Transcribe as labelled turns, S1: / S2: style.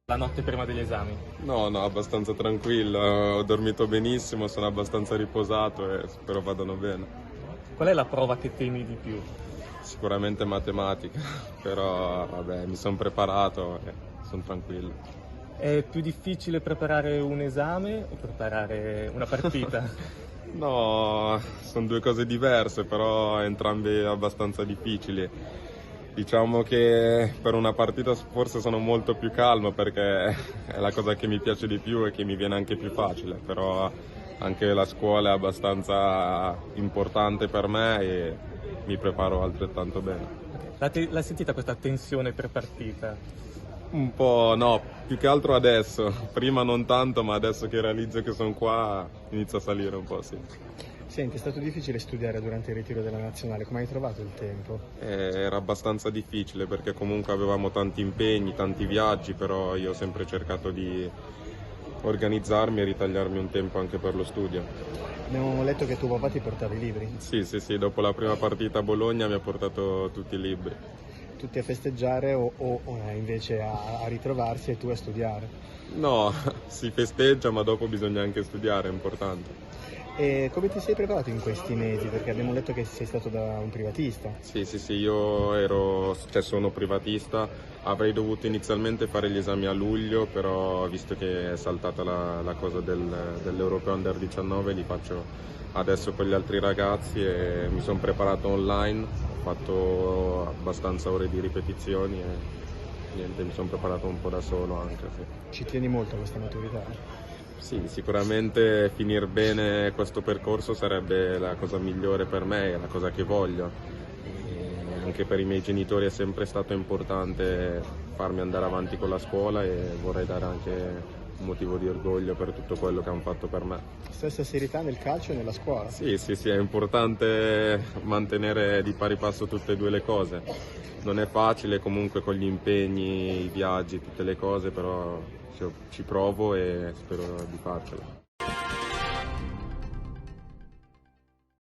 S1: La notte prima degli esami.
S2: No, no, abbastanza tranquillo, ho dormito benissimo, sono abbastanza riposato e spero vadano bene.
S1: Qual è la prova che temi di più?
S2: Sicuramente matematica, però vabbè, mi sono preparato e sono tranquillo.
S1: È più difficile preparare un esame o preparare una partita?
S2: No, sono due cose diverse, però entrambe abbastanza difficili. Diciamo che per una partita forse sono molto più calmo perché è la cosa che mi piace di più e che mi viene anche più facile, però anche la scuola è abbastanza importante per me e mi preparo altrettanto bene.
S1: L'hai sentita questa tensione per partita?
S2: Un po' no, più che altro adesso, prima non tanto, ma adesso che realizzo che sono qua inizia a salire un po', sì.
S3: Senti, è stato difficile studiare durante il ritiro della nazionale, come hai trovato il tempo?
S2: Era abbastanza difficile perché comunque avevamo tanti impegni, tanti viaggi, però io ho sempre cercato di organizzarmi e ritagliarmi un tempo anche per lo studio.
S3: Abbiamo letto che tuo papà ti portava i libri,
S2: Sì, sì, sì, dopo la prima partita a Bologna mi ha portato tutti i libri.
S3: tutti a festeggiare o invece a ritrovarsi e tu a studiare.
S2: No, si festeggia, ma dopo bisogna anche studiare, è importante.
S3: E come ti sei preparato in questi mesi? Perché abbiamo letto che sei stato da un privatista.
S2: Sì, sì, sì, sono privatista, avrei dovuto inizialmente fare gli esami a luglio, però visto che è saltata la cosa dell'Europeo Under 19 li faccio adesso con gli altri ragazzi e mi sono preparato online, ho fatto abbastanza ore di ripetizioni e niente, mi sono preparato un po' da solo anche. Sì.
S3: Ci tieni molto a questa maturità?
S2: Sì, sicuramente finire bene questo percorso sarebbe la cosa migliore per me, è la cosa che voglio. E anche per i miei genitori è sempre stato importante farmi andare avanti con la scuola e vorrei dare anche un motivo di orgoglio per tutto quello che hanno fatto per me.
S3: Stessa serietà nel calcio e nella scuola?
S2: Sì, sì, sì, è importante mantenere di pari passo tutte e due le cose. Non è facile comunque con gli impegni, i viaggi, tutte le cose, però ci provo e spero di farcela.